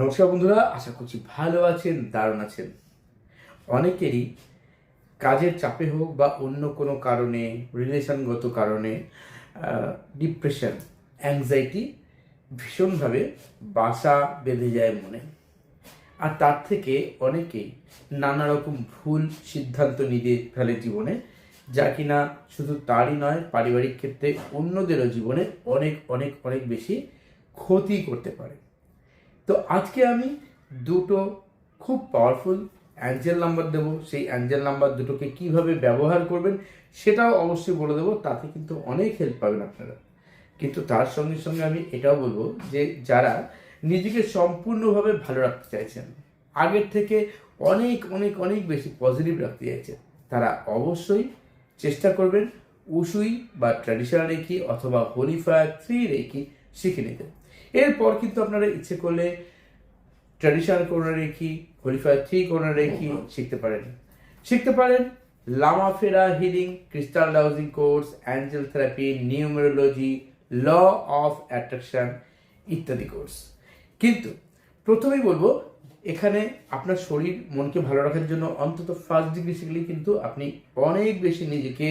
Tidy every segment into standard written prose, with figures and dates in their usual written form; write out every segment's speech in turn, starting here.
নমস্কার বন্ধুরা, আশা করছি ভালো আছেন, দারুণ আছেন। অনেকেরই কাজের চাপে হোক বা অন্য কোনো কারণে, রিলেশনগত কারণে ডিপ্রেশন, অ্যাংজাইটি ভীষণভাবে বাসা বেঁধে যায় মনে। আর তার থেকে অনেকেই নানা রকম ভুল সিদ্ধান্ত নিতে ফেলে জীবনে, যা কিনা শুধু তারই নয়, পারিবারিক ক্ষেত্রে অন্যদেরও জীবনে অনেক অনেক অনেক বেশি ক্ষতি করতে পারে। তো আজকে আমি দুটো খুব পাওয়ারফুল অ্যাঞ্জেল নাম্বার দেবো। সেই অ্যাঞ্জেল নাম্বার দুটোকে কিভাবে ব্যবহার করবেন সেটাও অবশ্যই বলে দেবো, তাতে কিন্তু অনেক হেল্প পাবেন আপনারা। কিন্তু তার সঙ্গে সঙ্গে আমি এটাও বলবো যে যারা নিজেকে সম্পূর্ণভাবে ভালো রাখতে চাইছেন, আগের থেকে অনেক অনেক অনেক বেশি পজিটিভ রাখতে চাইছেন, তারা অবশ্যই চেষ্টা করবেন উসুই বা ট্র্যাডিশনাল রেকি অথবা হোলি ফায়ার 3 রেকি শিখে নিতে। এরপর কিন্তু আপনারা ইচ্ছে করলে traditional Karuna reiki, holy fire 3 Karuna reiki শিখতে পারেন lama fera healing, crystal dowsing course, angel therapy, numerology, law of attraction ইত্যাদি কোর্স। কিন্তু প্রথমেই বলবো, এখানে আপনার শরীর মনকে ভালো রাখার জন্য অন্তত ফার্স্ট ডিগ্রি শিখলেই কিন্তু আপনি অনেক বেশি নিজেকে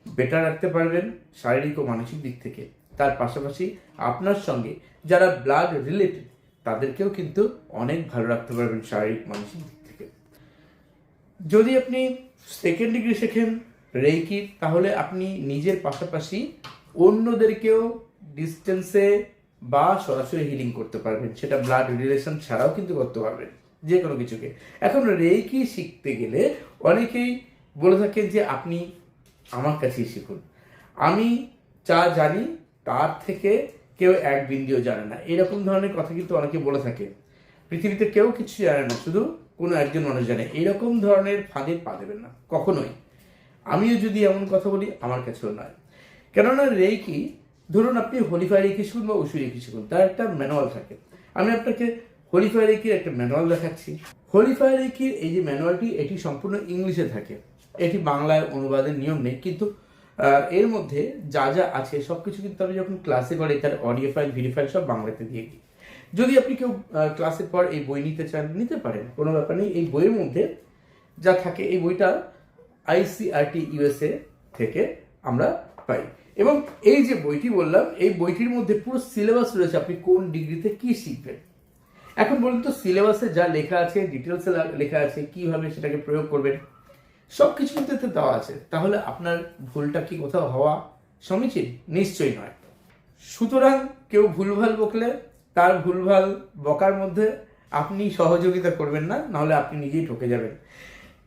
বেটার রাখতে পারবেন শারীরিক ও মানসিক দিক থেকে। তার পাশাপাশি আপনার সঙ্গে যারা ব্লাড রিলেটেড তাদেরকেও কিন্তু অনেক ভালো রাখতে পারবেন শারীরিক মানসিক দিক থেকে। যদি আপনি সেকেন্ড ডিগ্রি শেখেন রেকি, তাহলে আপনি নিজের পাশাপাশি অন্যদেরকেও ডিস্টেন্সে বা সরাসরি হিলিং করতে পারবেন, সেটা ব্লাড রিলেশন ছাড়াও কিন্তু করতে পারবেন যে কোনো কিছুকে। এখন রেকি শিখতে গেলে অনেকেই বলে থাকেন যে আপনি আমার কাছেই শিখুন, আমি যা জানি তার থেকে কেউ এক বিন্দুও জানে না, এরকম ধরনের কথা কিন্তু অনেকে বলে থাকে। পৃথিবীতে কেউ কিছু জানে না, শুধু কোনো একজন মানুষ জানে। এইরকম ধরনের ফাঁদে পা দেবেন না কখনোই। আমিও যদি এমন কথা বলি, আমার কাছেও নয়। কেননা রেকি, ধরুন আপনি হোলিফায়ার রেকি শিখুন বা উসু রেকি শিখুন, তার একটা ম্যানুয়াল থাকে। আমি আপনাকে হোলিফায়ার রেকির একটা ম্যানুয়াল দেখাচ্ছি। হোলিফায়ার রেকির এই যে ম্যানুয়ালটি, এটি সম্পূর্ণ ইংলিশে থাকে, এটি বাংলায় অনুবাদের নিয়ম নেই। কিন্তু এর মধ্যে যা যা আছে সব কিছু কিন্তু আমি যখন ক্লাসে করি তার অডিও ফাইল, ভিডিও ফাইল সব বাংলাতে দিয়ে দিই। যদি আপনি কেউ ক্লাসের পর এই বই নিতে চান, নিতে পারেন, কোনো ব্যাপার নেই। এই বইয়ের মধ্যে যা থাকে, এই বইটা ICRT USA থেকে আমরা পাই। এবং এই যে বইটি বললাম, এই বইটির মধ্যে পুরো সিলেবাস রয়েছে, আপনি কোন ডিগ্রিতে কি শিখবেন। এখন বলুন তো, সিলেবাসে যা লেখা আছে, ডিটেলসে লেখা আছে, কিভাবে সেটাকে প্রয়োগ করবেন, সব কিছু কিন্তু এতে দেওয়া আছে। তাহলে আপনার ভুলটা কি কোথাও হওয়া সমীচীন? নিশ্চয়ই নয়। সুতরাং কেউ ভুলভাল বকলে তার ভুলভাল বকার মধ্যে আপনি সহযোগিতা করবেন না, নাহলে আপনি নিজেই ঠকে যাবেন।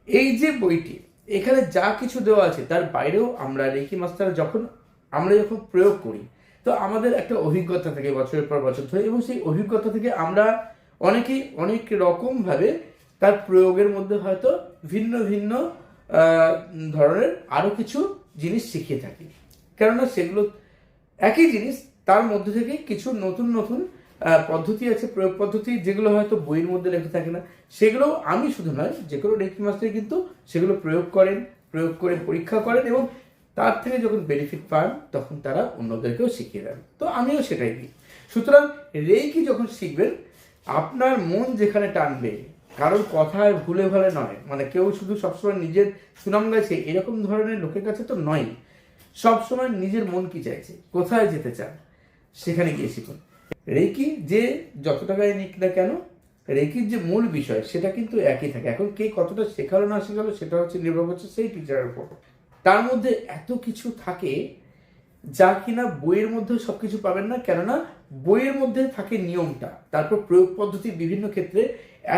এই যে বইটি, এখানে যা কিছু দেওয়া আছে তার বাইরেও আমরা রেকি মাস্টার যখন প্রয়োগ করি, তো আমাদের একটা অভিজ্ঞতা থাকে বছরের পর বছর ধরে, এবং সেই অভিজ্ঞতা থেকে আমরা অনেকেই অনেক রকমভাবে তার প্রয়োগের মধ্যে হয়তো ভিন্ন ভিন্ন ধরনের আরও কিছু জিনিস শিখিয়ে থাকি। কেননা সেগুলো একই জিনিস, তার মধ্যে থেকে কিছু নতুন নতুন পদ্ধতি আছে, প্রয়োগ পদ্ধতি, যেগুলো হয়তো বইয়ের মধ্যে লেখা থাকে না। সেগুলো আমি শুধু নয়, যে কোনো রেকি মাস্টার কিন্তু সেগুলো প্রয়োগ করে পরীক্ষা করেন, এবং তার থেকে যখন বেনিফিট পান তখন তারা অন্যদেরকেও শিখিয়ে দেন। তো আমিও সেটাই দিই। সুতরাং রেকি যখন শিখবেন, আপনার মন যেখানে টানবে, কারোর কথায় ভুলে ভালে নয়, মানে কেউ শুধু সবসময় নিজের সুনাম গাইছে এরকম ধরনের লোকের কাছে তো নয়। সবসময় নিজের মন কি চাইছে, কোথায় যেতে চান, সেখানে গিয়ে শিখুন। রেকি যে যত টাকায় নিক না কেন, রেকির যে মূল বিষয় সেটা কিন্তু একই থাকে। এখন কে কতটা শেখালো না শেখালো সেটা হচ্ছে নির্ভর করছে সেই টিচারের উপর। তার মধ্যে এত কিছু থাকে যা কিনা বইয়ের মধ্যে সবকিছু পাবেন না, কেননা বইয়ের মধ্যে থাকে নিয়মটা, তারপর প্রয়োগ পদ্ধতি বিভিন্ন ক্ষেত্রে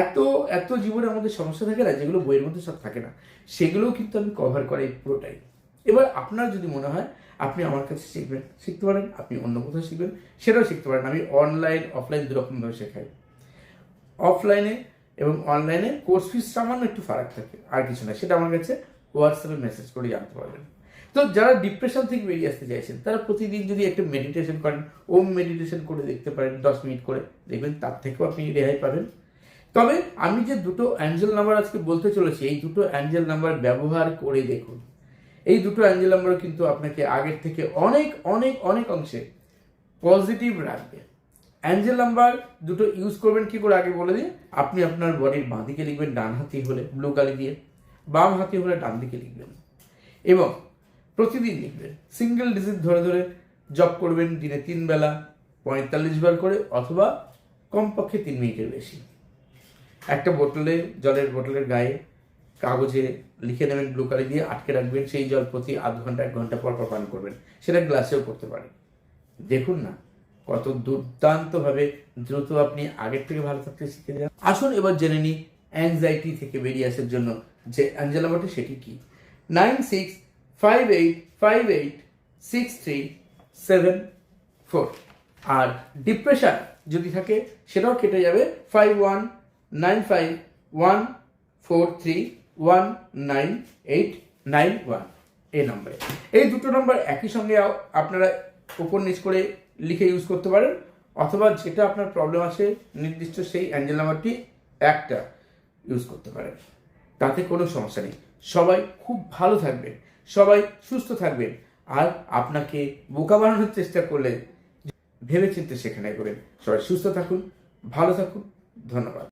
এত এত জীবনে আমাদের সমস্যা থাকে না, যেগুলো বইয়ের মধ্যে সব থাকে না, সেগুলোও কিন্তু আমি কভার করি পুরোটাই। এবার আপনার যদি মনে হয় আপনি আমার কাছে শিখতে পারেন, আপনি অন্য কোথাও শিখবেন, সেটাও শিখতে পারেন। আমি অনলাইন অফলাইন দুরকমভাবে শেখাই। অফলাইনে এবং অনলাইনে কোর্স ফিস সামান্য একটু ফারাক থাকে, আর কিছু না, সেটা আমার কাছে হোয়াটসঅ্যাপে মেসেজ করে জানতে পারবেন। তো যারা ডিপ্রেশন থেকে বেরিয়ে আসতে চাইছেন, তারা প্রতিদিন যদি একটু মেডিটেশন করেন, ওম মেডিটেশন করে দেখতে পারেন 10 মিনিট করে, দেখবেন তার থেকেও আপনি রেহাই পাবেন। তবে আমি যে দুটো অ্যাঞ্জেল নাম্বার আজকে বলতে চলেছি, এই দুটো অ্যাঞ্জেল নাম্বার ব্যবহার করে দেখুন। এই দুটো অ্যাঞ্জেল নাম্বার কিন্তু আপনাকে আগের থেকে অনেক অনেক অনেক অংশে পজিটিভ রাখবে। অ্যাঞ্জেল নাম্বার দুটো ইউজ করবেন কি করে আগে বলে দিই। আপনি আপনার বডির বাঁ দিকে লিখবেন ডান হাতি হলে ব্লু কালি দিয়ে, বাম হাতি হলে ডান দিকে লিখবেন এবং প্রতিদিন লিখবেন। সিঙ্গেল ডিজিট ধরে ধরে জপ করবেন দিনে 3 বেলা 45 বার করে, অথবা কমপক্ষে 3 মিনিটের বেশি। একটা বোতলে, জলের বোতলের গায়ে কাগজে লিখে নেবেন ব্লু কালি দিয়ে, আটকে রাখবেন। সেই জল প্রতি আধ ঘন্টা 1 ঘন্টা পর পর পান করবেন। সেটা গ্লাসেও করতে পারেন। দেখুন না কত দুর্দান্তভাবে দ্রুত আপনি আগের থেকে ভালো থাকতে শিখে যান। আসুন এবার জেনে নিই অ্যাংজাইটি থেকে বেরিয়ে আসার জন্য যে অ্যাঞ্জেল নাম্বারটি সেটি কি। 9658586374। আর ডিপ্রেশন যদি থাকে সেটাও কেটে যাবে 519514319891 এই নম্বরে। এই দুটো নম্বর একই সঙ্গে আপনারা উপর নিচ করে লিখে ইউজ করতে পারেন, অথবা যেটা আপনার প্রবলেম আছে নির্দিষ্ট সেই অ্যাঞ্জেল নাম্বারটি একটা ইউজ করতে পারেন। তাতে কোনো সমস্যা নেই। সবাই খুব ভালো থাকবেন, সবাই সুস্থ থাকবেন। আর আপনাকে বোকা বানানোর চেষ্টা করলে ভেবেচিন্তে সেখানে করবেন। সবাই সুস্থ থাকুন, ভালো থাকুন। ধন্যবাদ।